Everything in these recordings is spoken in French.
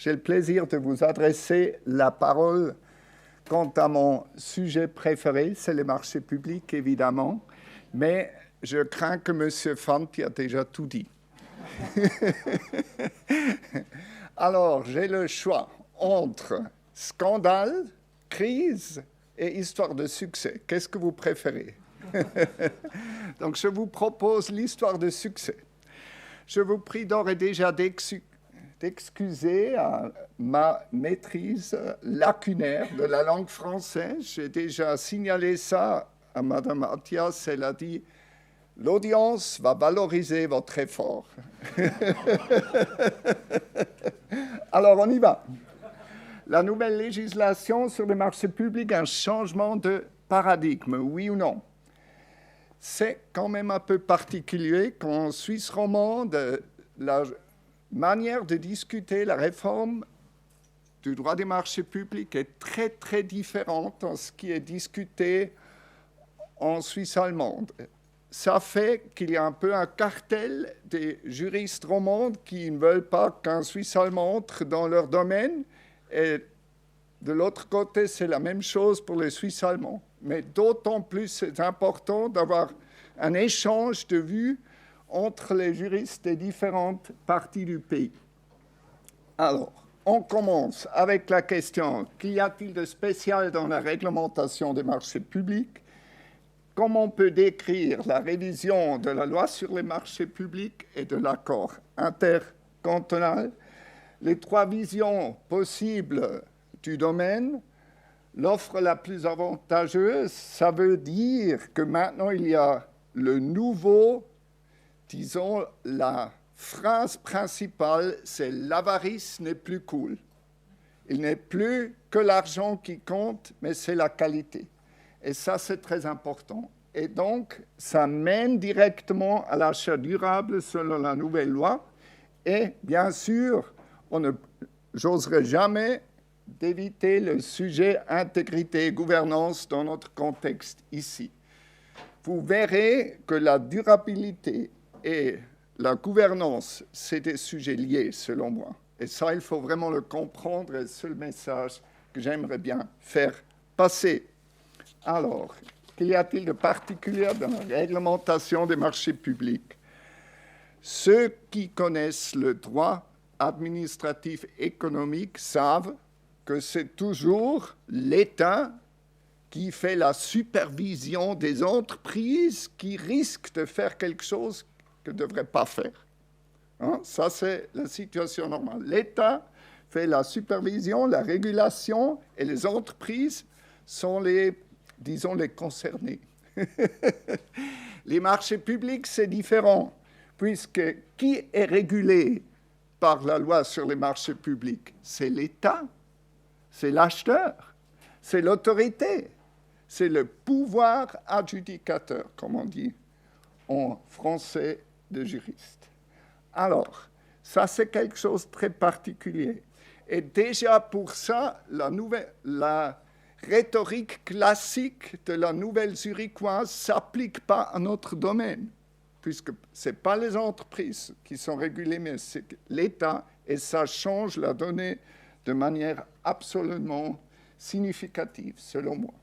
j'ai le plaisir de vous adresser la parole quant à mon sujet préféré, c'est les marchés publics, évidemment, mais je crains que M. Fanti a déjà tout dit. Alors, j'ai le choix entre scandale, crise et histoire de succès. Qu'est-ce que vous préférez? Donc, je vous propose l'histoire de succès. Je vous prie d'ores et déjà d'excuser ma maîtrise lacunaire de la langue française. J'ai déjà signalé ça à Mme Mathias. Elle a dit « L'audience va valoriser votre effort. » Alors, on y va. La nouvelle législation sur les marchés publics, un changement de paradigme, oui ou non? C'est quand même un peu particulier qu'en Suisse romande, la manière de discuter la réforme du droit des marchés publics est très, très différente de ce qui est discuté en Suisse allemande. Ça fait qu'il y a un peu un cartel des juristes romands qui ne veulent pas qu'un Suisse allemand entre dans leur domaine. Et de l'autre côté, c'est la même chose pour les Suisses allemands. Mais d'autant plus c'est important d'avoir un échange de vues entre les juristes des différentes parties du pays. Alors, on commence avec la question, qu'y a-t-il de spécial dans la réglementation des marchés publics? Comment on peut décrire la révision de la loi sur les marchés publics et de l'accord intercantonal? Les trois visions possibles du domaine. L'offre la plus avantageuse, ça veut dire que maintenant il y a le nouveau, disons, la phrase principale, c'est l'avarice n'est plus cool. Il n'est plus que l'argent qui compte, mais c'est la qualité. Et ça, c'est très important. Et donc, ça mène directement à l'achat durable selon la nouvelle loi. Et bien sûr, j'oserais jamais d'éviter le sujet intégrité et gouvernance dans notre contexte ici. Vous verrez que la durabilité et la gouvernance, c'est des sujets liés, selon moi. Et ça, il faut vraiment le comprendre, et c'est le message que j'aimerais bien faire passer. Alors, qu'y a-t-il de particulier dans la réglementation des marchés publics? Ceux qui connaissent le droit administratif économique savent que c'est toujours l'État qui fait la supervision des entreprises qui risquent de faire quelque chose qu'elles ne devraient pas faire. Hein? Ça, c'est la situation normale. L'État fait la supervision, la régulation, et les entreprises sont les concernés. Les marchés publics, c'est différent, puisque qui est régulé par la loi sur les marchés publics? C'est l'État, c'est l'acheteur, c'est l'autorité, c'est le pouvoir adjudicateur, comme on dit en français de juriste. Alors, ça, c'est quelque chose de très particulier. Et déjà pour ça, la rhétorique classique de la nouvelle zurichoise ne s'applique pas à notre domaine, puisque ce n'est pas les entreprises qui sont régulées, mais c'est l'État, et ça change la donnée de manière absolument significative, selon moi.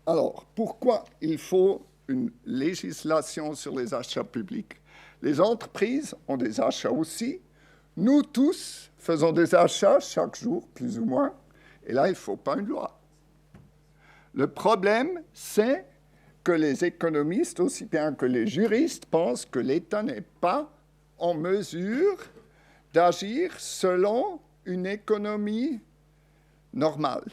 Alors, pourquoi il faut une législation sur les achats publics? Les entreprises ont des achats aussi. Nous tous faisons des achats chaque jour, plus ou moins. Et là, il ne faut pas une loi. Le problème, c'est que les économistes, aussi bien que les juristes, pensent que l'État n'est pas en mesure d'agir selon une économie normale.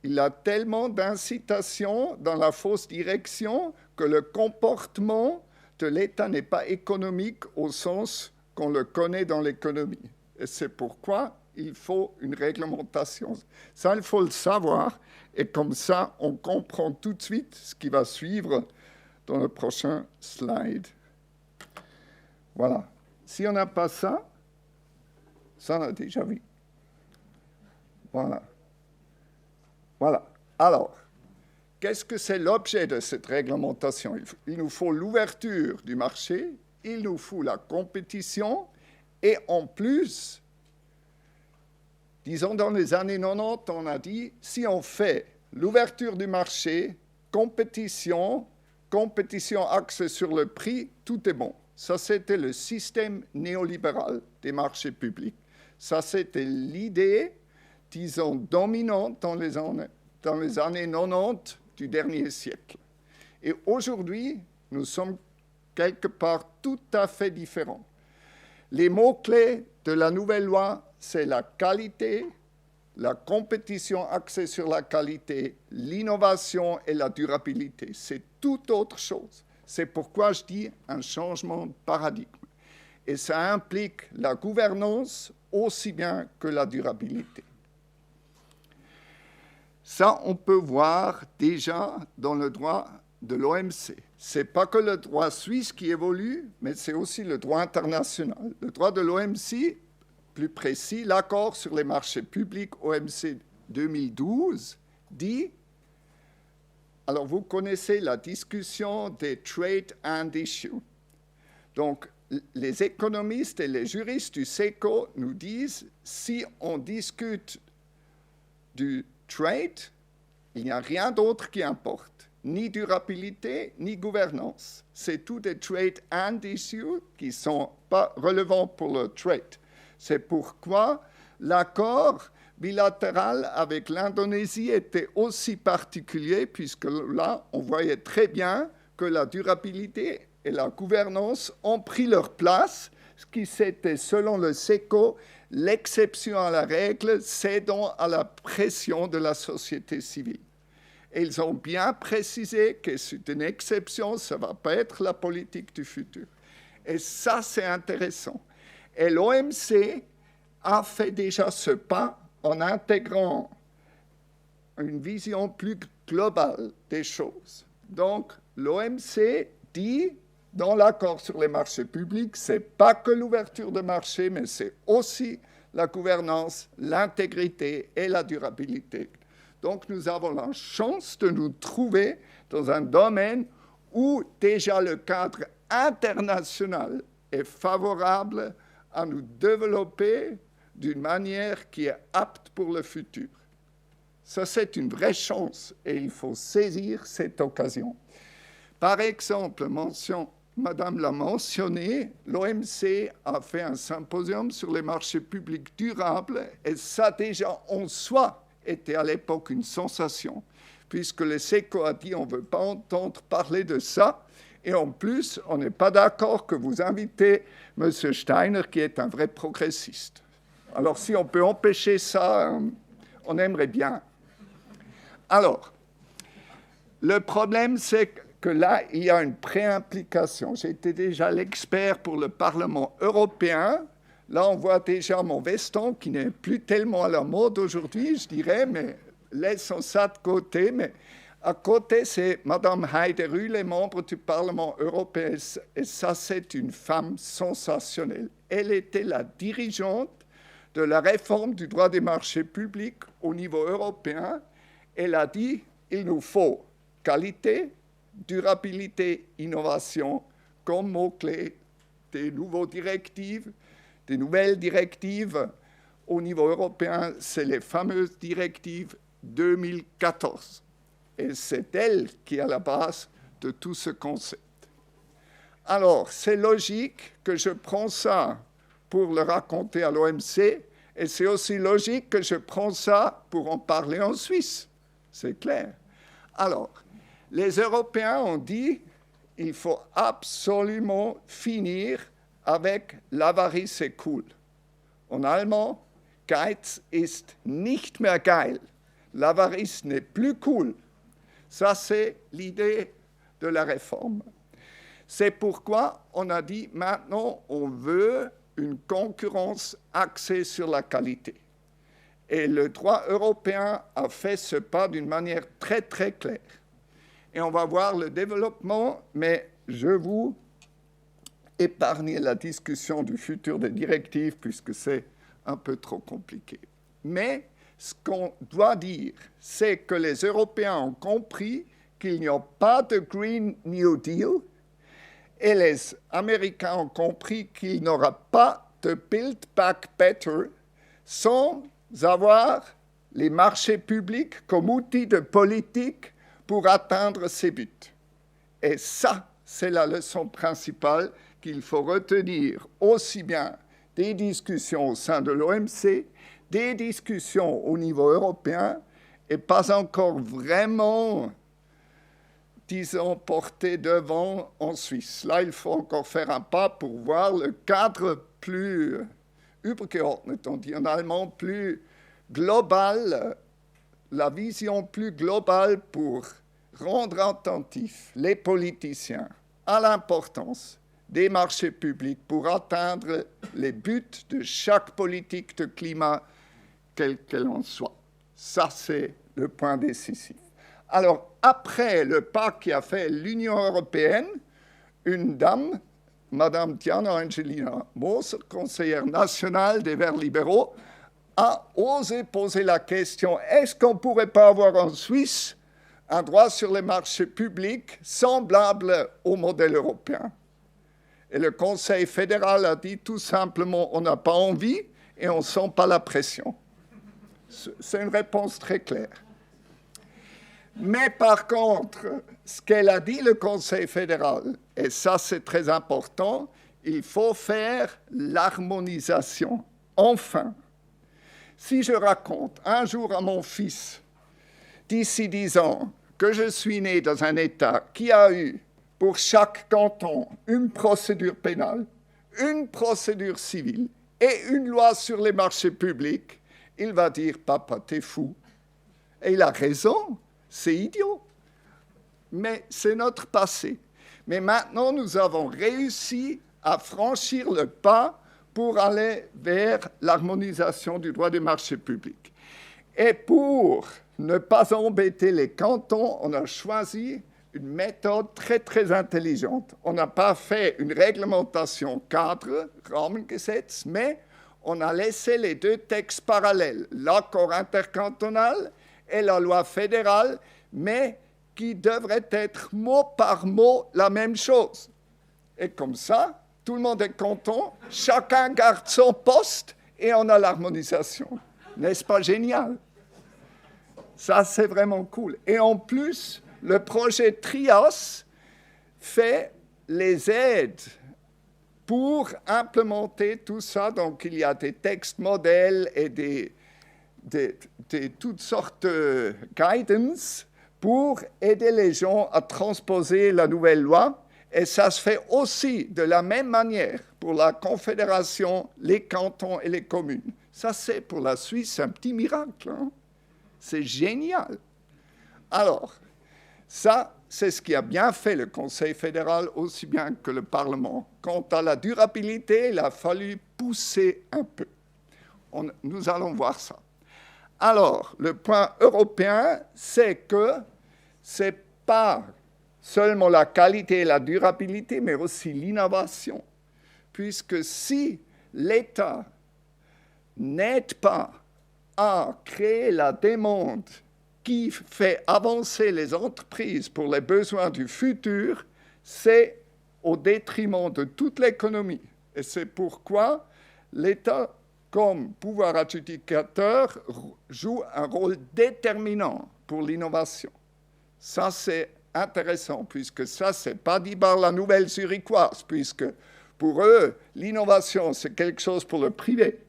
Il a tellement d'incitations dans la fausse direction que le comportement de l'État n'est pas économique au sens qu'on le connaît dans l'économie. Et c'est pourquoi il faut une réglementation. Ça, il faut le savoir, et comme ça, on comprend tout de suite ce qui va suivre dans le prochain slide. Voilà. Si on n'a pas ça, ça on a déjà vu. Voilà. Voilà. Alors, qu'est-ce que c'est l'objet de cette réglementation? Il nous faut l'ouverture du marché, il nous faut la compétition, et en plus, Disons, dans les années 90, on a dit, si on fait l'ouverture du marché, compétition axée sur le prix, tout est bon. Ça, c'était le système néolibéral des marchés publics. Ça, c'était l'idée, disons, dominante dans les années 90 du dernier siècle. Et aujourd'hui, nous sommes quelque part tout à fait différents. Les mots-clés de la nouvelle loi, c'est la qualité, la compétition axée sur la qualité, l'innovation et la durabilité. C'est tout autre chose. C'est pourquoi je dis un changement de paradigme. Et ça implique la gouvernance aussi bien que la durabilité. Ça, on peut voir déjà dans le droit de l'OMC. Ce n'est pas que le droit suisse qui évolue, mais c'est aussi le droit international. Le droit de l'OMC, plus précis, l'accord sur les marchés publics OMC 2012 dit, alors vous connaissez la discussion des trade and issue. Donc, les économistes et les juristes du SECO nous disent, si on discute du trade, il n'y a rien d'autre qui importe, ni durabilité, ni gouvernance. C'est tout des trade and issues qui ne sont pas relevants pour le trade. C'est pourquoi l'accord bilatéral avec l'Indonésie était aussi particulier, puisque là, on voyait très bien que la durabilité et la gouvernance ont pris leur place, ce qui c'était, selon le SECO, l'exception à la règle, cédant à la pression de la société civile. Et ils ont bien précisé que c'est une exception, ça ne va pas être la politique du futur. Et ça, c'est intéressant. Et l'OMC a fait déjà ce pas en intégrant une vision plus globale des choses. Donc, l'OMC dit, dans l'accord sur les marchés publics, ce n'est pas que l'ouverture de marché, mais c'est aussi la gouvernance, l'intégrité et la durabilité. Donc, nous avons la chance de nous trouver dans un domaine où déjà le cadre international est favorable à nous développer d'une manière qui est apte pour le futur. Ça, c'est une vraie chance et il faut saisir cette occasion. Par exemple, Madame l'a mentionné, l'OMC a fait un symposium sur les marchés publics durables et ça déjà en soi était à l'époque une sensation, puisque le SECO a dit on ne veut pas entendre parler de ça. Et en plus, on n'est pas d'accord que vous invitez M. Steiner, qui est un vrai progressiste. Alors, si on peut empêcher ça, on aimerait bien. Alors, le problème, c'est que là, il y a une préimplication. J'étais déjà l'expert pour le Parlement européen. Là, on voit déjà mon veston, qui n'est plus tellement à la mode aujourd'hui, je dirais, mais laissons ça de côté. Mais à côté, c'est Mme Heide Rühle, membre du Parlement européen. Et ça, c'est une femme sensationnelle. Elle était la dirigeante de la réforme du droit des marchés publics au niveau européen. Elle a dit, il nous faut qualité, durabilité, innovation comme mots-clés des nouvelles directives au niveau européen. C'est les fameuses directives 2014. Et c'est elle qui est à la base de tout ce concept. Alors, c'est logique que je prends ça pour le raconter à l'OMC, et c'est aussi logique que je prends ça pour en parler en Suisse. C'est clair. Alors, les Européens ont dit qu'il faut absolument finir avec l'avarice est cool. En allemand, Geiz ist nicht mehr geil. L'avarice n'est plus cool. Ça, c'est l'idée de la réforme. C'est pourquoi on a dit maintenant, on veut une concurrence axée sur la qualité. Et le droit européen a fait ce pas d'une manière très, très claire. Et on va voir le développement, mais je vous épargne la discussion du futur des directives puisque c'est un peu trop compliqué. Mais ce qu'on doit dire, c'est que les Européens ont compris qu'il n'y a pas de Green New Deal et les Américains ont compris qu'il n'y aura pas de Build Back Better sans avoir les marchés publics comme outil de politique pour atteindre ces buts. Et ça, c'est la leçon principale qu'il faut retenir aussi bien des discussions au sein de l'OMC, des discussions au niveau européen, et pas encore vraiment, disons, portées devant en Suisse. Là, il faut encore faire un pas pour voir le cadre plus übergeordnet, on dit en allemand, plus global, la vision plus globale pour rendre attentifs les politiciens à l'importance des marchés publics pour atteindre les buts de chaque politique de climat, quelle qu'elle en soit. Ça, c'est le point décisif. Alors, après le pas qu'a fait l'Union européenne, une dame, Madame Diana Angelina Moser, conseillère nationale des Verts libéraux, a osé poser la question, est-ce qu'on ne pourrait pas avoir en Suisse un droit sur les marchés publics semblable au modèle européen? Et le Conseil fédéral a dit tout simplement, on n'a pas envie et on ne sent pas la pression. C'est une réponse très claire. Mais par contre, ce qu'elle a dit, le Conseil fédéral, et ça c'est très important, il faut faire l'harmonisation. Enfin, si je raconte un jour à mon fils, d'ici 10 ans, que je suis né dans un État qui a eu, pour chaque canton, une procédure pénale, une procédure civile et une loi sur les marchés publics, il va dire « Papa, t'es fou ». Et il a raison, c'est idiot. Mais c'est notre passé. Mais maintenant, nous avons réussi à franchir le pas pour aller vers l'harmonisation du droit des marchés publics. Et pour ne pas embêter les cantons, on a choisi une méthode très, très intelligente. On n'a pas fait une réglementation cadre, Rahmengesetz, mais on a laissé les deux textes parallèles, l'accord intercantonal et la loi fédérale, mais qui devraient être mot par mot la même chose. Et comme ça, tout le monde est content, chacun garde son poste et on a l'harmonisation. N'est-ce pas génial? Ça, c'est vraiment cool. Et en plus, le projet TRIAS fait les aides pour implémenter tout ça. Donc, il y a des textes modèles et toutes sortes de guidance pour aider les gens à transposer la nouvelle loi. Et ça se fait aussi de la même manière pour la Confédération, les cantons et les communes. Ça, c'est pour la Suisse un petit miracle. Hein? C'est génial. Alors, ça, c'est ce qui a bien fait le Conseil fédéral, aussi bien que le Parlement. Quant à la durabilité, il a fallu pousser un peu. Nous allons voir ça. Alors, le point européen, c'est que ce n'est pas seulement la qualité et la durabilité, mais aussi l'innovation. Puisque si l'État n'aide pas à créer la demande qui fait avancer les entreprises pour les besoins du futur, c'est au détriment de toute l'économie. Et c'est pourquoi l'État, comme pouvoir adjudicateur, joue un rôle déterminant pour l'innovation. Ça, c'est intéressant, puisque ça, ce n'est pas dit par la nouvelle zurichoise, puisque pour eux, l'innovation, c'est quelque chose pour le privé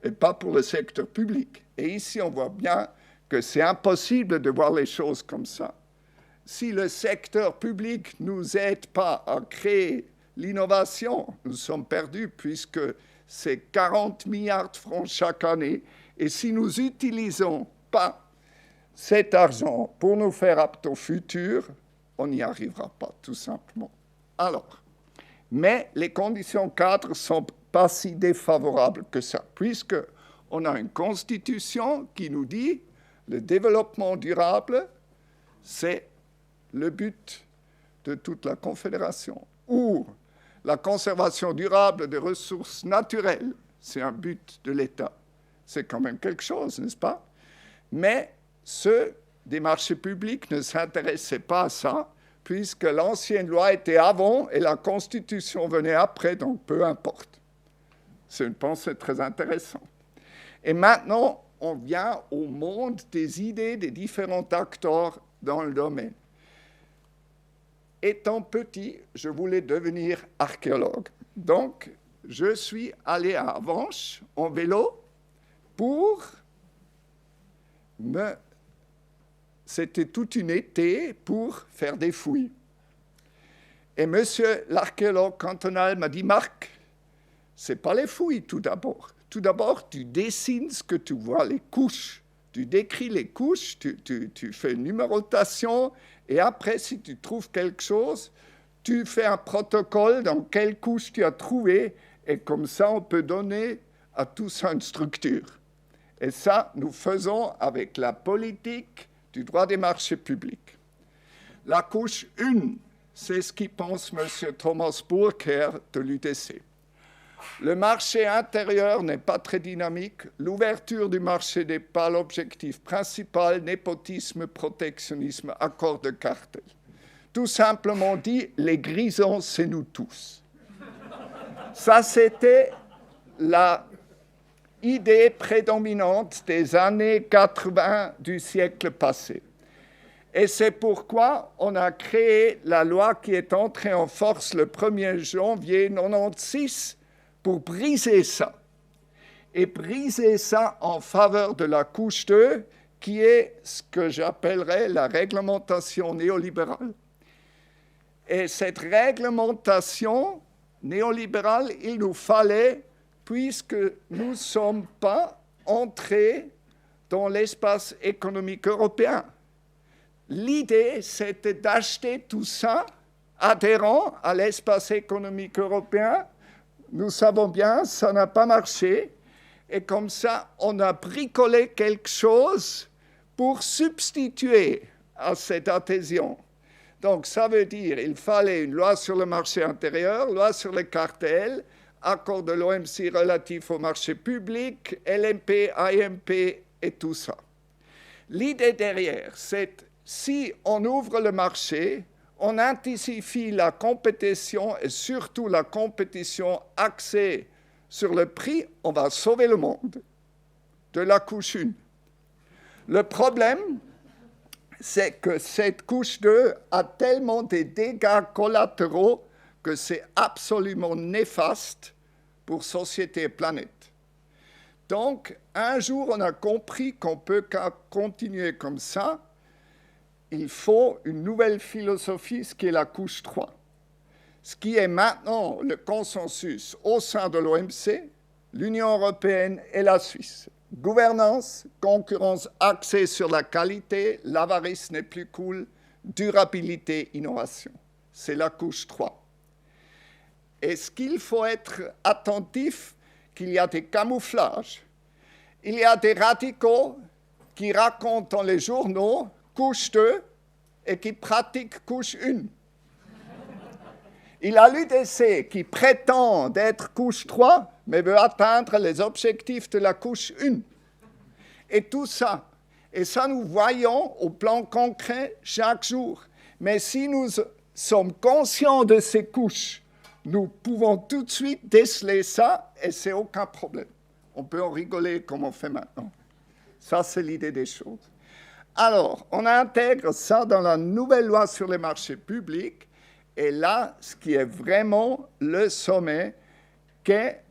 et pas pour le secteur public. Et ici, on voit bien que c'est impossible de voir les choses comme ça. Si le secteur public ne nous aide pas à créer l'innovation, nous sommes perdus, puisque c'est 40 milliards de francs chaque année. Et si nous n'utilisons pas cet argent pour nous faire aptes au futur, on n'y arrivera pas, tout simplement. Alors, mais les conditions cadres ne sont pas si défavorables que ça, puisqu'on a une constitution qui nous dit le développement durable, c'est le but de toute la Confédération. Ou la conservation durable des ressources naturelles, c'est un but de l'État. C'est quand même quelque chose, n'est-ce pas? Mais ceux des marchés publics ne s'intéressaient pas à ça, puisque l'ancienne loi était avant et la Constitution venait après, donc peu importe. C'est une pensée très intéressante. Et maintenant, on vient au monde des idées des différents acteurs dans le domaine. Étant petit, je voulais devenir archéologue. Donc, je suis allé à Avenches en vélo pour me... C'était toute une été pour faire des fouilles. Et monsieur l'archéologue cantonal m'a dit, Marc, ce n'est pas les fouilles tout d'abord. Tout d'abord, tu dessines ce que tu vois, les couches. Tu décris les couches, tu fais une numérotation, et après, si tu trouves quelque chose, tu fais un protocole dans quelle couche tu as trouvé, et comme ça, on peut donner à tout ça une structure. Et ça, nous faisons avec la politique du droit des marchés publics. La couche 1, c'est ce qu'il pense M. Thomas Burkherr de l'UTC. Le marché intérieur n'est pas très dynamique. L'ouverture du marché n'est pas l'objectif principal. Népotisme, protectionnisme, accord de cartel. Tout simplement dit, les grisons, c'est nous tous. Ça, c'était la idée prédominante des années 80 du siècle passé. Et c'est pourquoi on a créé la loi qui est entrée en force le 1er janvier 1996 pour briser ça. Et briser ça en faveur de la couche 2, qui est ce que j'appellerais la réglementation néolibérale. Et cette réglementation néolibérale, il nous fallait, puisque nous ne sommes pas entrés dans l'espace économique européen. L'idée, c'était d'acheter tout ça adhérent à l'espace économique européen. Nous savons bien, ça n'a pas marché. Et comme ça, on a bricolé quelque chose pour substituer à cette adhésion. Donc, ça veut dire qu'il fallait une loi sur le marché intérieur, loi sur les cartels, accord de l'OMC relatif au marché public, LMP, IMP et tout ça. L'idée derrière, c'est si on ouvre le marché, on intensifie la compétition et surtout la compétition axée sur le prix, on va sauver le monde de la couche 1. Le problème, c'est que cette couche 2 a tellement des dégâts collatéraux que c'est absolument néfaste pour société et planète. Donc, un jour, on a compris qu'on ne peut qu'à continuer comme ça. Il faut une nouvelle philosophie, ce qui est la couche 3. Ce qui est maintenant le consensus au sein de l'OMC, l'Union européenne et la Suisse. Gouvernance, concurrence axée sur la qualité, l'avarice n'est plus cool, durabilité, innovation. C'est la couche 3. Et ce qu'il faut être attentif, qu'il y a des camouflages. Il y a des radicaux qui racontent dans les journaux couche 2 et qui pratiquent couche 1. Il y a l'UDC qui prétend d'être couche 3, mais veut atteindre les objectifs de la couche 1. Et tout ça, et ça nous voyons au plan concret chaque jour. Mais si nous sommes conscients de ces couches, nous pouvons tout de suite déceler ça et c'est aucun problème. On peut en rigoler comme on fait maintenant. Ça, c'est l'idée des choses. Alors, on intègre ça dans la nouvelle loi sur les marchés publics. Et là, ce qui est vraiment le sommet, qu'est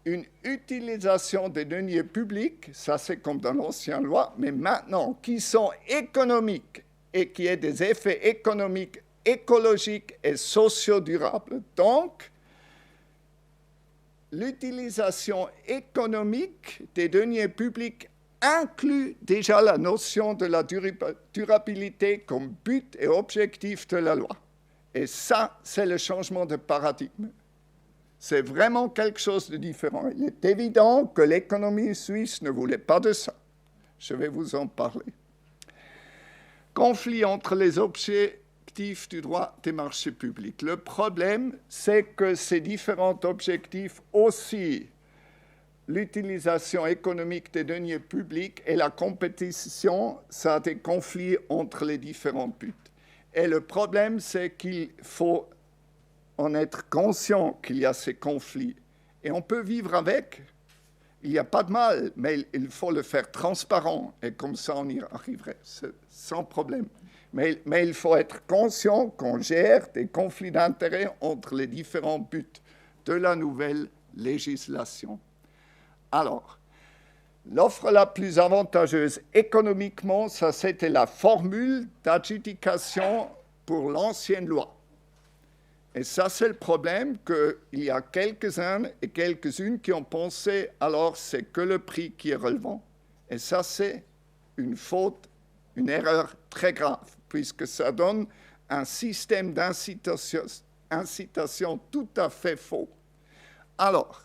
une utilisation des deniers publics, ça c'est comme dans l'ancienne loi, mais maintenant, qui sont économiques et qui aient des effets économiques, écologiques et sociodurables. Donc, l'utilisation économique des deniers publics inclut déjà la notion de la durabilité comme but et objectif de la loi. Et ça, c'est le changement de paradigme. C'est vraiment quelque chose de différent. Il est évident que l'économie suisse ne voulait pas de ça. Je vais vous en parler. Conflit entre les objectifs du droit des marchés publics. Le problème, c'est que ces différents objectifs aussi, l'utilisation économique des deniers publics et la compétition, ça a des conflits entre les différents buts. Et le problème, c'est qu'il faut en être conscient qu'il y a ces conflits. Et on peut vivre avec, il n'y a pas de mal, mais il faut le faire transparent, et comme ça on y arriverait sans problème. Mais il faut être conscient qu'on gère des conflits d'intérêts entre les différents buts de la nouvelle législation. Alors, l'offre la plus avantageuse économiquement, ça c'était la formule d'adjudication pour l'ancienne loi. Et ça, c'est le problème, qu'il y a quelques-uns et quelques-unes qui ont pensé, alors c'est que le prix qui est relevant. Et ça, c'est une faute, une erreur très grave, puisque ça donne un système d'incitation tout à fait faux. Alors,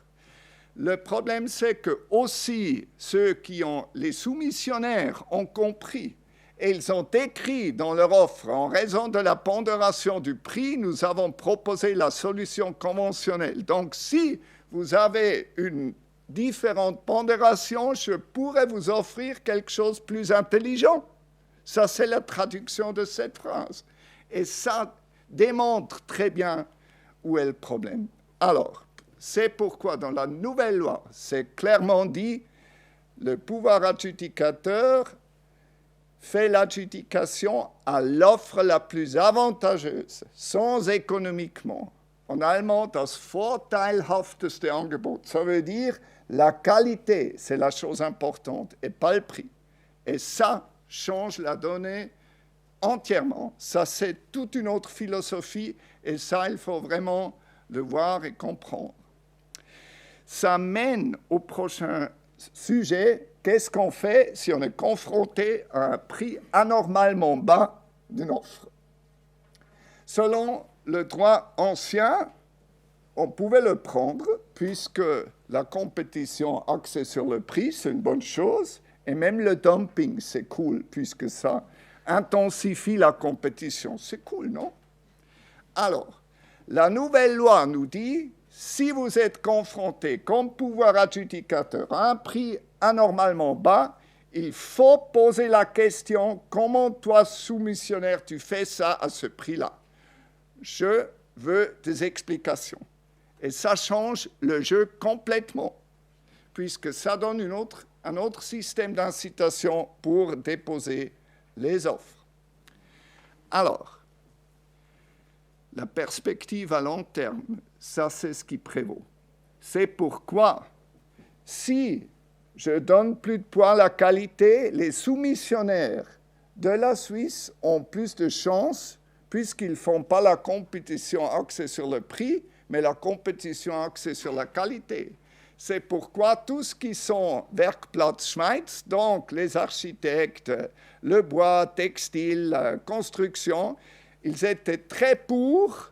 le problème, c'est que aussi ceux qui ont, les soumissionnaires ont compris, et ils ont écrit dans leur offre, en raison de la pondération du prix, nous avons proposé la solution conventionnelle. Donc, si vous avez une différente pondération, je pourrais vous offrir quelque chose de plus intelligent. Ça, c'est la traduction de cette phrase. Et ça démontre très bien où est le problème. Alors, c'est pourquoi dans la nouvelle loi, c'est clairement dit, le pouvoir adjudicateur fait l'adjudication à l'offre la plus avantageuse, sans économiquement. En allemand, das vorteilhafteste Angebot. Ça veut dire la qualité, c'est la chose importante, et pas le prix. Et ça change la donnée entièrement. Ça, c'est toute une autre philosophie, et ça, il faut vraiment le voir et comprendre. Ça mène au prochain sujet. Qu'est-ce qu'on fait si on est confronté à un prix anormalement bas d'une offre? Selon le droit ancien, on pouvait le prendre puisque la compétition axée sur le prix, c'est une bonne chose, et même le dumping, c'est cool puisque ça intensifie la compétition. C'est cool, non? Alors, la nouvelle loi nous dit, si vous êtes confronté comme pouvoir adjudicateur à un prix anormalement bas, il faut poser la question, comment toi, soumissionnaire, tu fais ça à ce prix-là? Je veux des explications. Et ça change le jeu complètement, puisque ça donne un autre système d'incitation pour déposer les offres. Alors, la perspective à long terme, ça c'est ce qui prévaut. C'est pourquoi, si je donne plus de poids à la qualité, les soumissionnaires de la Suisse ont plus de chances, puisqu'ils ne font pas la compétition axée sur le prix, mais la compétition axée sur la qualité. C'est pourquoi tous ceux qui sont Werkplatz Schweiz, donc les architectes, le bois, textile, la construction, ils étaient très pour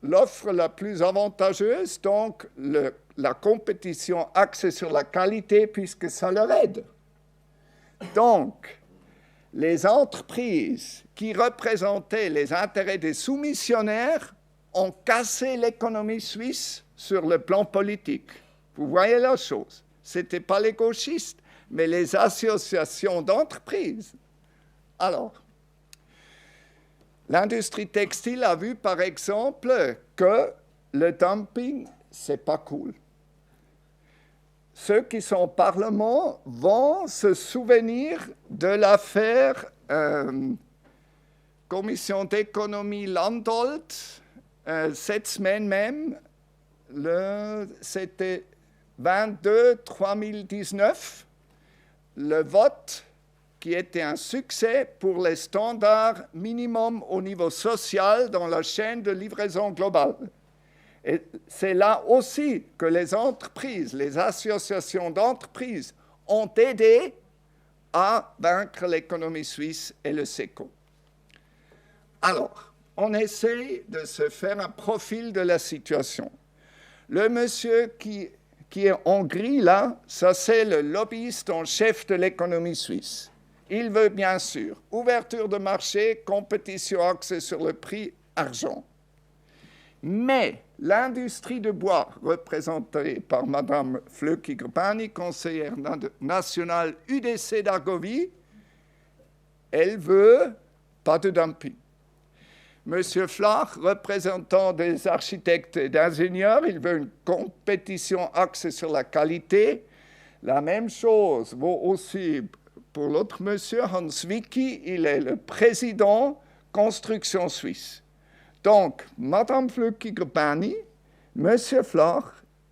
l'offre la plus avantageuse, donc la compétition axée sur la qualité, puisque ça leur aide. Donc, les entreprises qui représentaient les intérêts des soumissionnaires ont cassé l'économie suisse sur le plan politique. Vous voyez la chose. Ce n'étaient pas les gauchistes, mais les associations d'entreprises. Alors, l'industrie textile a vu, par exemple, que le dumping, ce n'est pas cool. Ceux qui sont au Parlement vont se souvenir de l'affaire Commission d'économie Landolt, cette semaine même, c'était 22-3019, le vote qui était un succès pour les standards minimums au niveau social dans la chaîne de livraison globale. Et c'est là aussi que les entreprises, les associations d'entreprises ont aidé à vaincre l'économie suisse et le SECO. Alors, on essaye de se faire un profil de la situation. Le monsieur qui est en gris là, ça c'est le lobbyiste en chef de l'économie suisse. Il veut bien sûr ouverture de marché, compétition axée sur le prix, argent. Mais l'industrie de bois, représentée par Mme Flöki-Grbani, conseillère nationale UDC d'Argovie, elle veut pas de dumping. Monsieur Flach, représentant des architectes et d'ingénieurs, il veut une compétition axée sur la qualité. La même chose vaut aussi pour l'autre monsieur, Hans Wicki, il est le président Construction Suisse. Donc, Madame Flückiger-Bani, monsieur Flach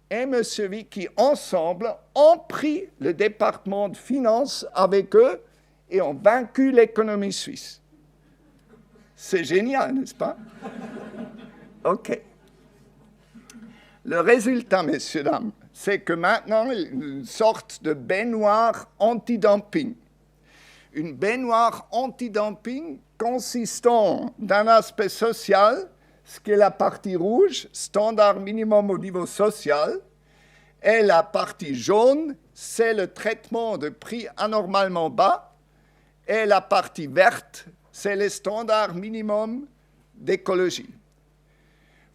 et monsieur Wicki, ensemble, ont pris le département de finances avec eux et ont vaincu l'économie suisse. C'est génial, n'est-ce pas? OK. Le résultat, messieurs, dames, c'est que maintenant, une sorte de baignoire anti-dumping. Une baignoire anti-dumping consistant d'un aspect social, ce qui est la partie rouge, standard minimum au niveau social, et la partie jaune, c'est le traitement de prix anormalement bas, et la partie verte, c'est les standards minimum d'écologie.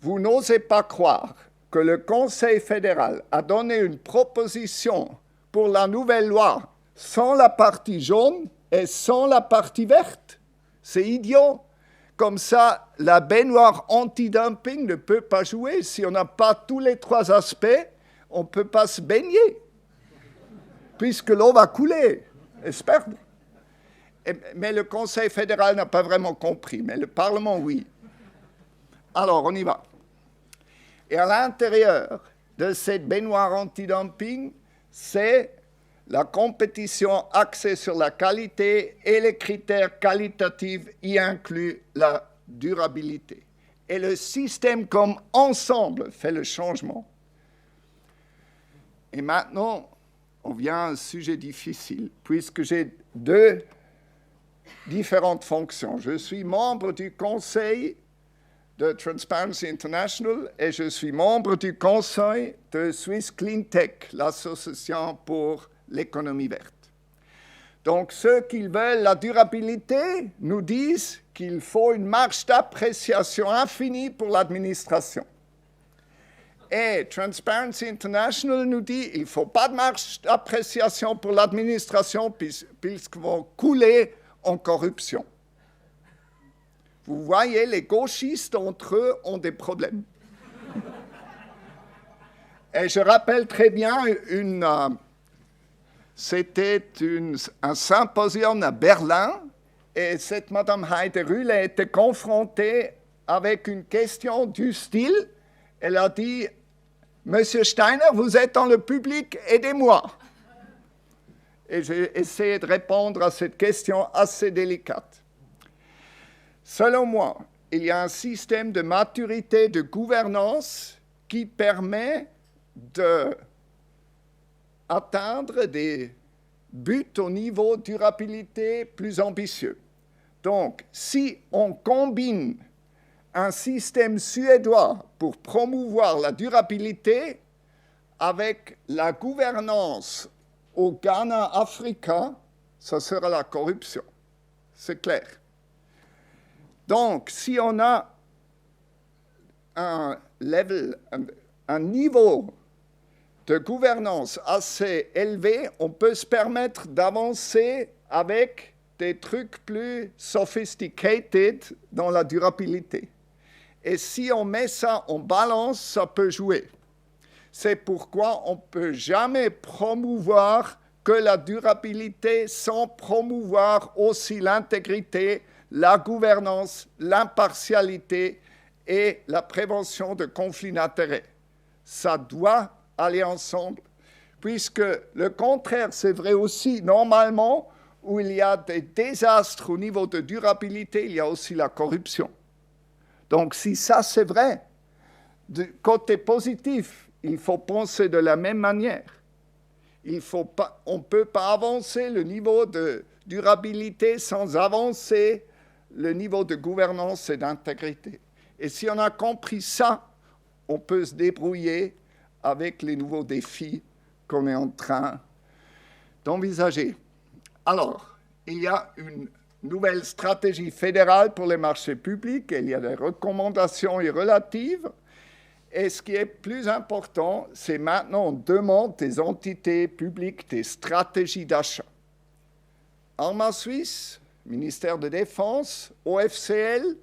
Vous n'osez pas croire que le Conseil fédéral a donné une proposition pour la nouvelle loi sans la partie jaune et sans la partie verte. C'est idiot. Comme ça, la baignoire anti-dumping ne peut pas jouer. Si on n'a pas tous les trois aspects, on ne peut pas se baigner, puisque l'eau va couler et se perdre. Mais le Conseil fédéral n'a pas vraiment compris, mais le Parlement, oui. Alors, on y va. Et à l'intérieur de cette baignoire anti-dumping, c'est la compétition axée sur la qualité et les critères qualitatifs y incluent la durabilité. Et le système comme ensemble fait le changement. Et maintenant, on vient à un sujet difficile, puisque j'ai deux différentes fonctions. Je suis membre du conseil de Transparency International et je suis membre du conseil de Swiss Clean Tech, l'association pour l'économie verte. Donc, ceux qui veulent la durabilité nous disent qu'il faut une marge d'appréciation infinie pour l'administration. Et Transparency International nous dit qu'il ne faut pas de marge d'appréciation pour l'administration puisqu'ils vont couler en corruption. Vous voyez, les gauchistes entre eux ont des problèmes. Et je rappelle très bien c'était un symposium à Berlin, et cette Madame Heideruhl a été confrontée avec une question du style. Elle a dit, Monsieur Steiner, vous êtes dans le public, aidez-moi. Et j'ai essayé de répondre à cette question assez délicate. Selon moi, il y a un système de maturité de gouvernance qui permet d'atteindre des buts au niveau durabilité plus ambitieux. Donc, si on combine un système suédois pour promouvoir la durabilité avec la gouvernance au Ghana africain, ça sera la corruption. C'est clair. Donc, si on a un niveau de gouvernance assez élevé, on peut se permettre d'avancer avec des trucs plus sophisticated dans la durabilité. Et si on met ça en balance, ça peut jouer. C'est pourquoi on ne peut jamais promouvoir que la durabilité sans promouvoir aussi l'intégrité, la gouvernance, l'impartialité et la prévention de conflits d'intérêts. Ça doit aller ensemble, puisque le contraire, c'est vrai aussi. Normalement, où il y a des désastres au niveau de durabilité, il y a aussi la corruption. Donc, si ça, c'est vrai, du côté positif, il faut penser de la même manière. On ne peut pas avancer le niveau de durabilité sans avancer le niveau de gouvernance et d'intégrité. Et si on a compris ça, on peut se débrouiller avec les nouveaux défis qu'on est en train d'envisager. Alors, il y a une nouvelle stratégie fédérale pour les marchés publics, et il y a des recommandations y relatives. Et ce qui est plus important, c'est maintenant on demande des entités publiques des stratégies d'achat. Arma Suisse, ministère de Défense, OFCL,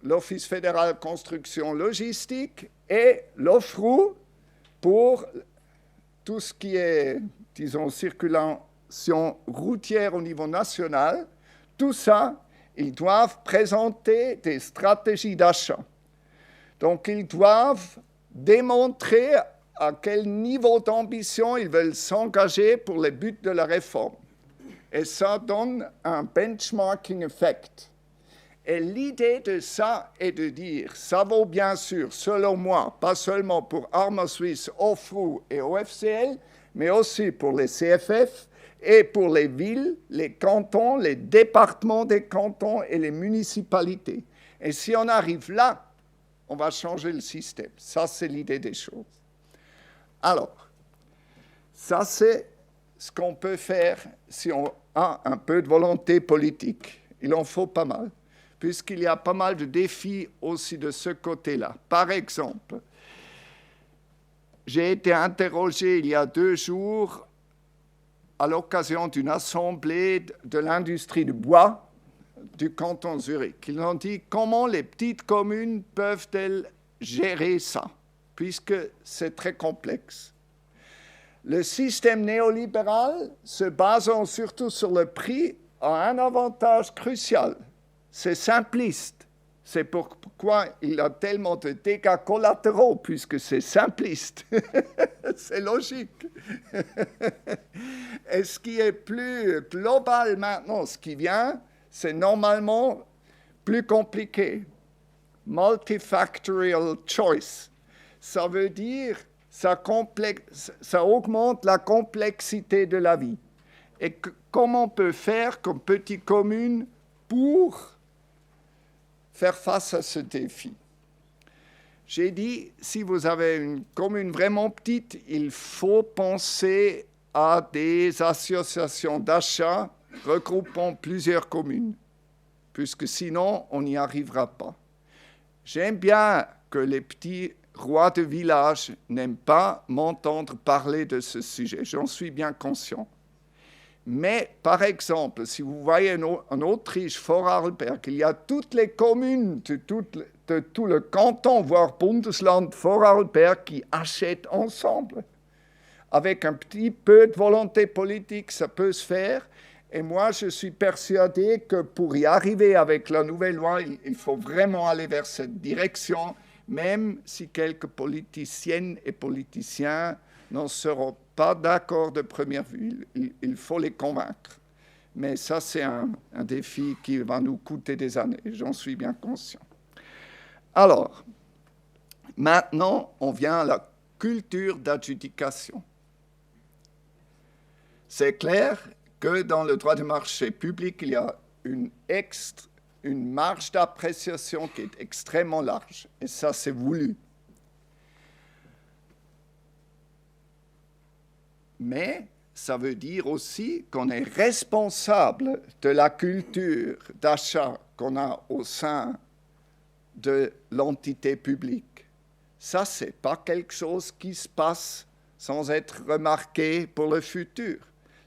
l'Office fédéral construction logistique et l'OFRU pour tout ce qui est, disons, circulation routière au niveau national. Tout ça, ils doivent présenter des stratégies d'achat. Donc, ils doivent démontrer à quel niveau d'ambition ils veulent s'engager pour les buts de la réforme. Et ça donne un benchmarking effect. Et l'idée de ça est de dire, ça vaut bien sûr, selon moi, pas seulement pour Arma Suisse, OFRU et OFCL, mais aussi pour les CFF et pour les villes, les cantons, les départements des cantons et les municipalités. Et si on arrive là, on va changer le système. Ça, c'est l'idée des choses. Alors, ça, c'est ce qu'on peut faire si on a un peu de volonté politique. Il en faut pas mal, puisqu'il y a pas mal de défis aussi de ce côté-là. Par exemple, j'ai été interrogé il y a 2 jours à l'occasion d'une assemblée de l'industrie du bois du canton Zurich. Ils ont dit comment les petites communes peuvent-elles gérer ça, puisque c'est très complexe. Le système néolibéral, se basant surtout sur le prix, a un avantage crucial. C'est simpliste. C'est pourquoi il a tellement de dégâts collatéraux, puisque c'est simpliste. C'est logique. Et ce qui est plus global maintenant, ce qui vient, c'est normalement plus compliqué. Multifactorial choice. Ça veut dire ça augmente la complexité de la vie. Et comment on peut faire comme petite commune pour faire face à ce défi? J'ai dit, si vous avez une commune vraiment petite, il faut penser à des associations d'achat regroupant plusieurs communes, puisque sinon, on n'y arrivera pas. J'aime bien que les petits rois de village n'aiment pas m'entendre parler de ce sujet, j'en suis bien conscient. Mais, par exemple, si vous voyez en Autriche, Vorarlberg, il y a toutes les communes de tout le canton, voire Bundesland Vorarlberg, qui achètent ensemble. Avec un petit peu de volonté politique, ça peut se faire. Et moi, je suis persuadé que pour y arriver avec la nouvelle loi, il faut vraiment aller vers cette direction, même si quelques politiciennes et politiciens n'en seront pas d'accord de première vue. Il faut les convaincre. Mais ça, c'est un défi qui va nous coûter des années, j'en suis bien conscient. Alors, maintenant, on vient à la culture d'adjudication. C'est clair que dans le droit du marché public, il y a une marge d'appréciation qui est extrêmement large. Et ça, c'est voulu. Mais ça veut dire aussi qu'on est responsable de la culture d'achat qu'on a au sein de l'entité publique. Ça, ce n'est pas quelque chose qui se passe sans être remarqué pour le futur.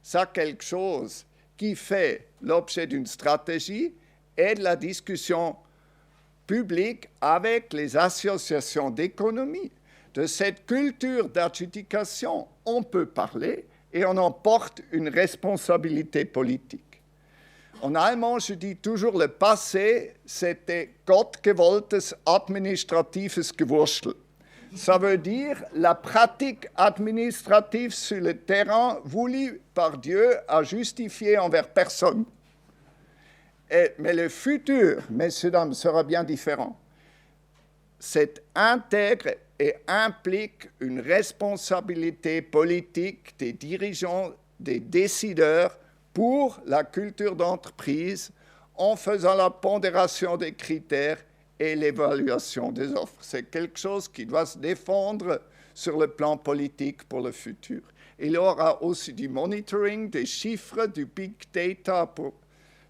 Ça, quelque chose qui fait l'objet d'une stratégie et de la discussion publique avec les associations d'économie. De cette culture d'adjudication, on peut parler et on en porte une responsabilité politique. En allemand, je dis toujours, le passé, c'était gottgewolltes administratives Gewurstel. Ça veut dire la pratique administrative sur le terrain voulue par Dieu à justifier envers personne. Mais le futur, messieurs, dames, sera bien différent. C'est intègre et implique une responsabilité politique des dirigeants, des décideurs pour la culture d'entreprise en faisant la pondération des critères et l'évaluation des offres. C'est quelque chose qui doit se défendre sur le plan politique pour le futur. Il y aura aussi du monitoring, des chiffres, du big data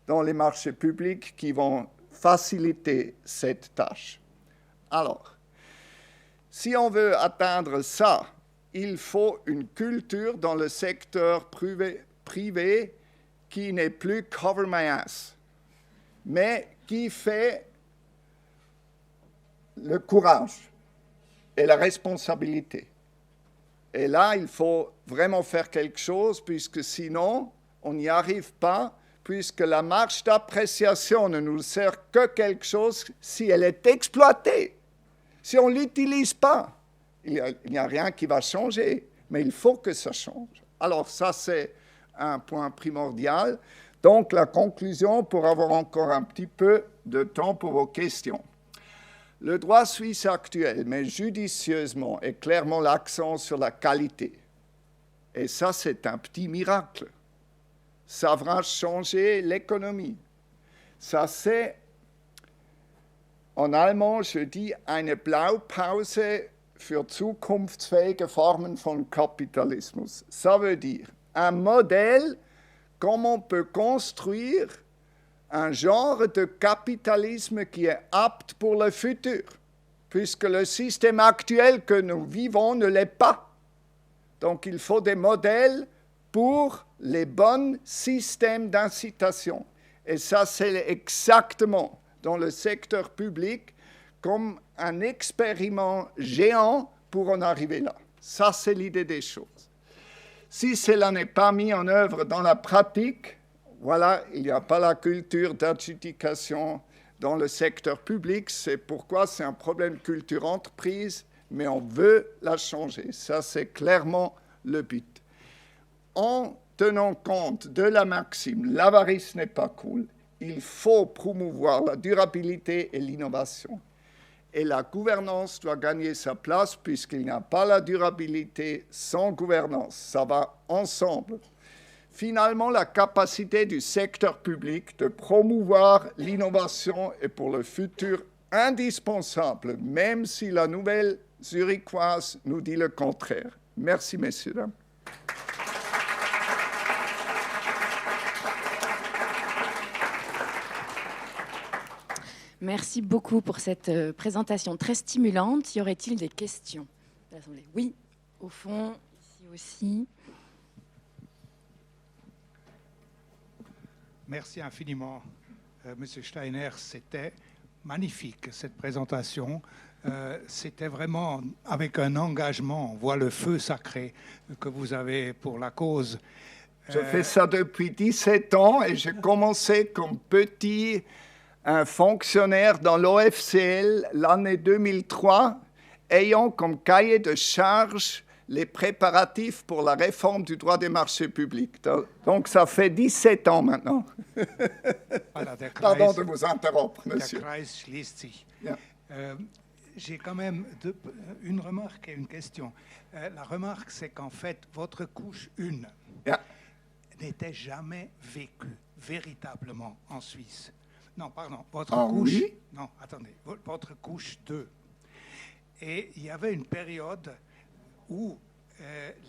dans les marchés publics qui vont faciliter cette tâche. Alors, si on veut atteindre ça, il faut une culture dans le secteur privé qui n'est plus cover my ass, mais qui fait le courage et la responsabilité. Et là, il faut vraiment faire quelque chose, puisque sinon, on n'y arrive pas, puisque la marge d'appréciation ne nous sert que quelque chose si elle est exploitée. Si on ne l'utilise pas, il n'y a rien qui va changer, mais il faut que ça change. Alors ça, c'est un point primordial. Donc la conclusion, pour avoir encore un petit peu de temps pour vos questions. Le droit suisse actuel met judicieusement et clairement l'accent sur la qualité. Et ça, c'est un petit miracle. Ça va changer l'économie. Ça, c'est, en allemand, je dis, eine Blaupause für zukunftsfähige Formen von Kapitalismus. Ça veut dire un modèle comment on peut construire un genre de capitalisme qui est apte pour le futur, puisque le système actuel que nous vivons ne l'est pas. Donc il faut des modèles pour les bons systèmes d'incitation. Et ça, c'est exactement dans le secteur public comme un expériment géant pour en arriver là. Ça, c'est l'idée des choses. Si cela n'est pas mis en œuvre dans la pratique, voilà, il n'y a pas la culture d'adjudication dans le secteur public. C'est pourquoi c'est un problème de culture entreprise, mais on veut la changer. Ça, c'est clairement le but. En tenant compte de la maxime, l'avarice n'est pas cool, il faut promouvoir la durabilité et l'innovation. Et la gouvernance doit gagner sa place puisqu'il n'y a pas la durabilité sans gouvernance. Ça va ensemble. Finalement, la capacité du secteur public de promouvoir l'innovation est pour le futur indispensable, même si la nouvelle zurichoise nous dit le contraire. Merci, messieurs, dames. Merci beaucoup pour cette présentation très stimulante. Y aurait-il des questions de l'Assemblée? Oui, au fond, ici aussi. Merci infiniment, Monsieur Steiner. C'était magnifique, cette présentation. C'était vraiment avec un engagement. On voit le feu sacré que vous avez pour la cause. Je fais ça depuis 17 ans et j'ai commencé comme petit fonctionnaire dans l'OFCL l'année 2003, ayant comme cahier de charge les préparatifs pour la réforme du droit des marchés publics. Donc ça fait 17 ans maintenant. Voilà, Pardon de vous interrompre, monsieur. Der Kreis schließt sich. Ja. J'ai quand même une remarque et une question. La remarque, c'est qu'en fait, votre couche 1 n'était jamais vécue véritablement en Suisse. Non, pardon, votre couche... Oui? Non, attendez, votre couche 2. Et il y avait une période où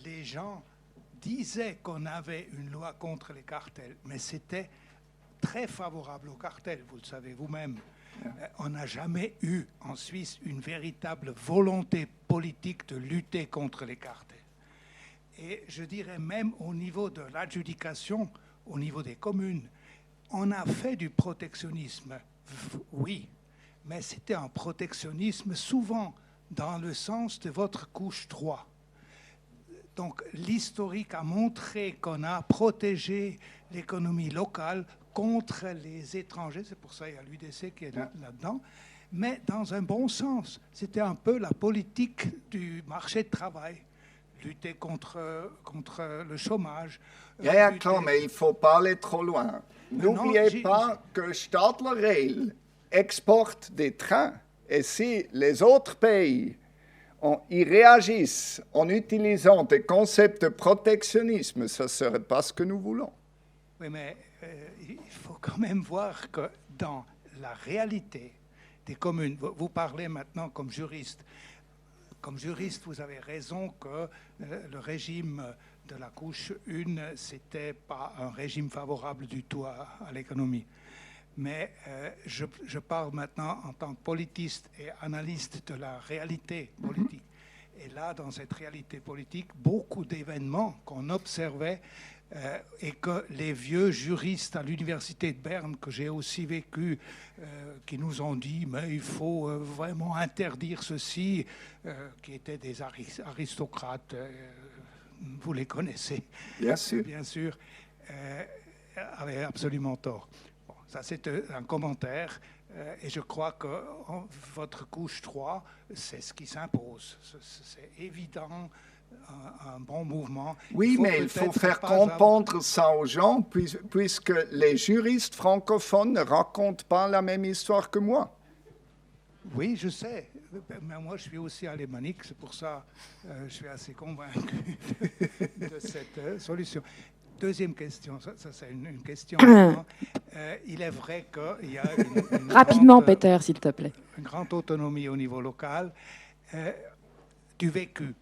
les gens disaient qu'on avait une loi contre les cartels, mais c'était très favorable aux cartels, vous le savez vous-même. On n'a jamais eu en Suisse une véritable volonté politique de lutter contre les cartels. Et je dirais même au niveau de l'adjudication, au niveau des communes, on a fait du protectionnisme, oui, mais c'était un protectionnisme souvent dans le sens de votre couche 3. Donc l'historique a montré qu'on a protégé l'économie locale contre les étrangers, c'est pour ça qu'il y a l'UDC qui est là-dedans, mais dans un bon sens. C'était un peu la politique du marché de travail, lutter contre le chômage. Clair, mais il ne faut pas aller trop loin. N'oubliez pas que Stadler Rail exporte des trains, et si les autres pays y réagissent en utilisant des concepts de protectionnisme, ce ne serait pas ce que nous voulons. Oui, mais il faut quand même voir que dans la réalité des communes, vous parlez maintenant comme juriste. Comme juriste, vous avez raison que le régime de la couche 1, ce n'était pas un régime favorable du tout à l'économie. Mais je parle maintenant en tant que politiste et analyste de la réalité politique. Et là, dans cette réalité politique, beaucoup d'événements qu'on observait et que les vieux juristes à l'université de Berne, que j'ai aussi vécu, qui nous ont dit mais il faut vraiment interdire ceci, qui étaient des aristocrates, vous les connaissez, Bien sûr. bien sûr, avaient absolument tort. Bon, ça c'est un commentaire, et je crois que votre couche 3, c'est ce qui s'impose. C'est évident. Un bon mouvement. Oui, mais il faut faire comprendre ça aux gens, puisque les juristes francophones ne racontent pas la même histoire que moi. Oui, je sais. Mais moi, je suis aussi alémanique, c'est pour ça que je suis assez convaincu de cette solution. Deuxième question, ça c'est une question. Il est vrai qu'il y a une Rapidement, grande, Peter, s'il te plaît. une grande autonomie au niveau local du vécu.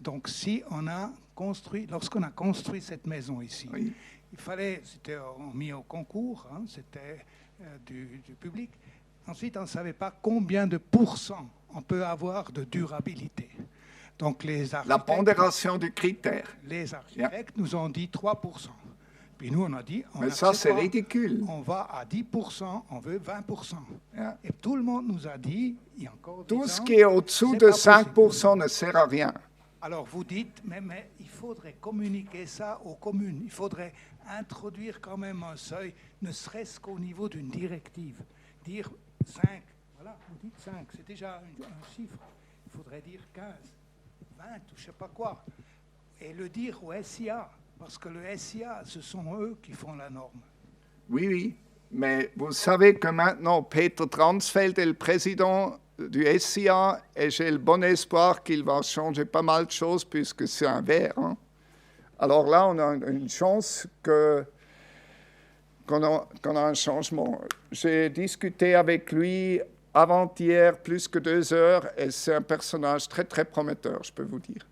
Donc, si on a construit, lorsqu'on a construit cette maison ici, Oui. il fallait, c'était mis au concours, hein, c'était du public. Ensuite, on ne savait pas combien de pourcents on peut avoir de durabilité. Donc, les architectes, La pondération du critère. les architectes nous ont dit 3%. Puis nous, on a dit, Mais ça, c'est ridicule. on va à 10%, on veut 20%. Yeah. Et tout le monde nous a dit, il y a encore 10 Tout ans, ce qui est au-dessous c'est de pas 5% ne sert à rien. Alors vous dites, mais il faudrait communiquer ça aux communes. Il faudrait introduire quand même un seuil, ne serait-ce qu'au niveau d'une directive. Dire 5, voilà, vous dites 5, c'est déjà un chiffre. Il faudrait dire 15, 20, ou je ne sais pas quoi. Et le dire au SIA, parce que le SIA, ce sont eux qui font la norme. Oui, oui. Mais vous savez que maintenant, Peter Transfeld est le président du SIA et j'ai le bon espoir qu'il va changer pas mal de choses puisque c'est un vert. Hein. Alors là, on a une chance qu'on a un changement. J'ai discuté avec lui avant-hier plus que 2 heures et c'est un personnage très, très prometteur, je peux vous dire.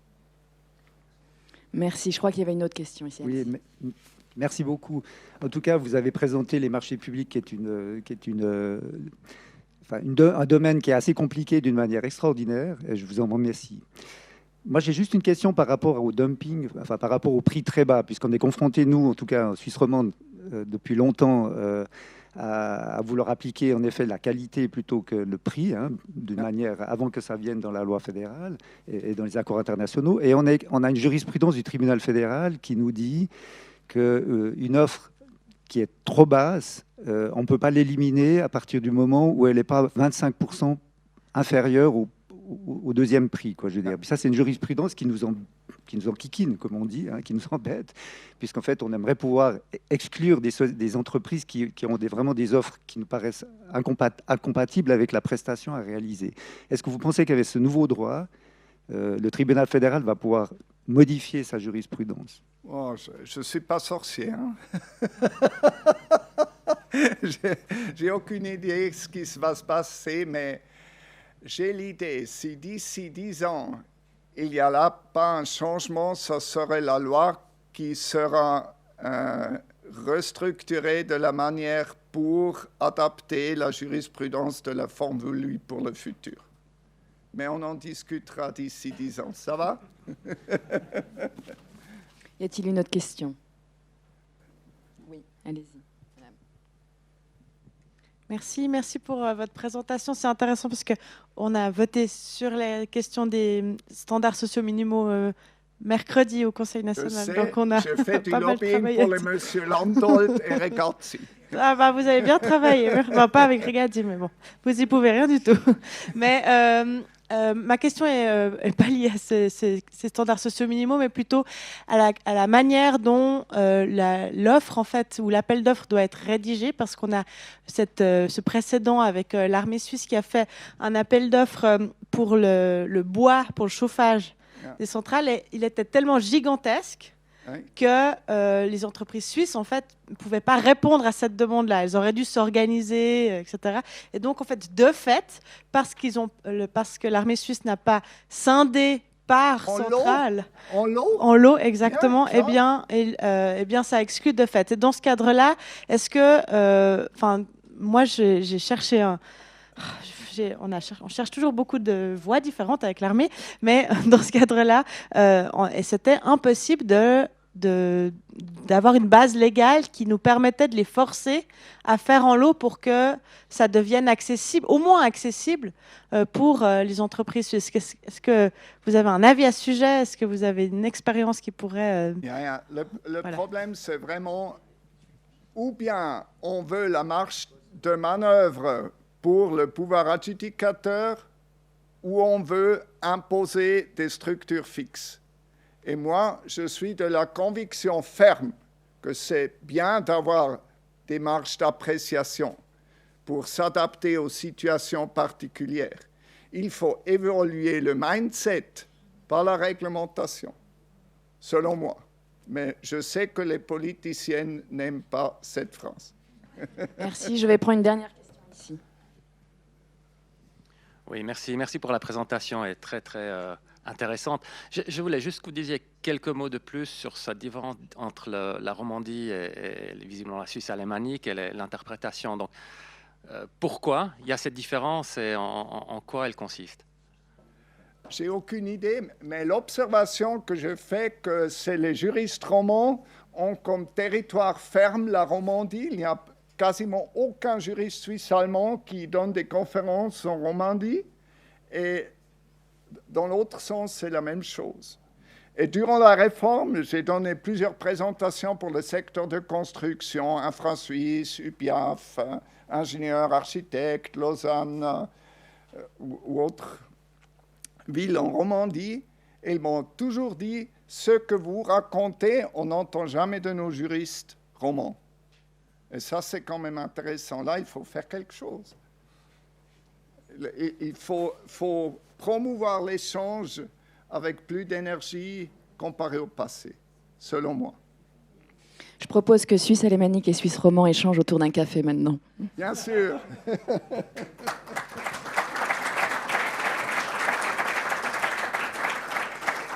Merci. Je crois qu'il y avait une autre question ici. Oui, merci beaucoup. En tout cas, vous avez présenté les marchés publics, qui est un domaine qui est assez compliqué d'une manière extraordinaire, et je vous en remercie. Moi, j'ai juste une question par rapport au dumping, enfin par rapport au prix très bas, puisqu'on est confronté, nous, en tout cas en Suisse romande, depuis longtemps, à vouloir appliquer en effet la qualité plutôt que le prix, hein, d'une manière avant que ça vienne dans la loi fédérale et dans les accords internationaux. Et on a une jurisprudence du tribunal fédéral qui nous dit qu'une offre qui est trop basse, on ne peut pas l'éliminer à partir du moment où elle n'est pas 25% inférieure au deuxième prix, quoi, je veux dire. Puis ça, c'est une jurisprudence qui nous enquiquine, comme on dit, hein, qui nous embête, puisqu'en fait, on aimerait pouvoir exclure des entreprises qui ont vraiment des offres qui nous paraissent incompatibles avec la prestation à réaliser. Est-ce que vous pensez qu'avec ce nouveau droit, le tribunal fédéral va pouvoir modifier sa jurisprudence? Oh, je ne suis pas sorcier. Hein. J'ai aucune idée de ce qui va se passer, mais j'ai l'idée, si d'ici 10 ans, il n'y a là pas un changement, ce serait la loi qui sera restructurée de la manière pour adapter la jurisprudence de la forme voulue pour le futur. Mais on en discutera d'ici 10 ans. Ça va? Y a-t-il une autre question? Oui, allez-y. Merci pour votre présentation. C'est intéressant parce qu'on a voté sur la question des standards sociaux minimaux mercredi au Conseil national. Donc on a je fais du pas mal lobbying travaillé pour les monsieur Landolt et Regazzi. Ah bah, vous avez bien travaillé. Enfin, pas avec Regazzi, mais bon, vous y pouvez rien du tout. Mais ma question est pas liée à ces standards sociaux minimaux, mais plutôt à la manière dont l'offre, en fait, ou l'appel d'offres doit être rédigé, parce qu'on a ce précédent avec l'armée suisse qui a fait un appel d'offres pour le bois, pour le chauffage des centrales, et il était tellement gigantesque que les entreprises suisses, en fait, ne pouvaient pas répondre à cette demande-là. Elles auraient dû s'organiser, etc. Et donc, en fait, de fait, parce que l'armée suisse n'a pas scindé par centrale, en lot, exactement, Bien, eh bien, ça exclut de fait. Et dans ce cadre-là, est-ce que, moi, j'ai cherché on cherche toujours beaucoup de voies différentes avec l'armée, mais dans ce cadre-là, et c'était impossible de d'avoir une base légale qui nous permettait de les forcer à faire en lot pour que ça devienne accessible, au moins accessible pour les entreprises suisses. Est-ce que vous avez un avis à ce sujet? Est-ce que vous avez une expérience qui pourrait... Le problème, c'est vraiment, ou bien on veut la marge de manœuvre pour le pouvoir adjudicateur, ou on veut imposer des structures fixes. Et moi, je suis de la conviction ferme que c'est bien d'avoir des marges d'appréciation pour s'adapter aux situations particulières. Il faut évoluer le mindset par la réglementation, selon moi. Mais je sais que les politiciennes n'aiment pas cette phrase. Merci. Je vais prendre une dernière question ici. Oui, merci. Merci pour la présentation, elle est très, très intéressante. Je voulais juste que vous disiez quelques mots de plus sur cette différence entre la Romandie et visiblement la Suisse alémanique et l'interprétation. Donc, pourquoi il y a cette différence et en quoi elle consiste? J'ai aucune idée, mais l'observation que je fais, que c'est les juristes romans ont comme territoire ferme la Romandie. Il n'y a quasiment aucun juriste suisse allemand qui donne des conférences en Romandie. Et dans l'autre sens, c'est la même chose. Et durant la réforme, j'ai donné plusieurs présentations pour le secteur de construction, InfraSuisse, UPIAF, ingénieur, architecte, Lausanne ou autres villes en Romandie. Et ils m'ont toujours dit, ce que vous racontez, on n'entend jamais de nos juristes romans. Et ça, c'est quand même intéressant. Là, il faut faire quelque chose. Il faut promouvoir l'échange avec plus d'énergie comparé au passé, selon moi. Je propose que Suisse alémanique et Suisse romand échangent autour d'un café maintenant. Bien sûr.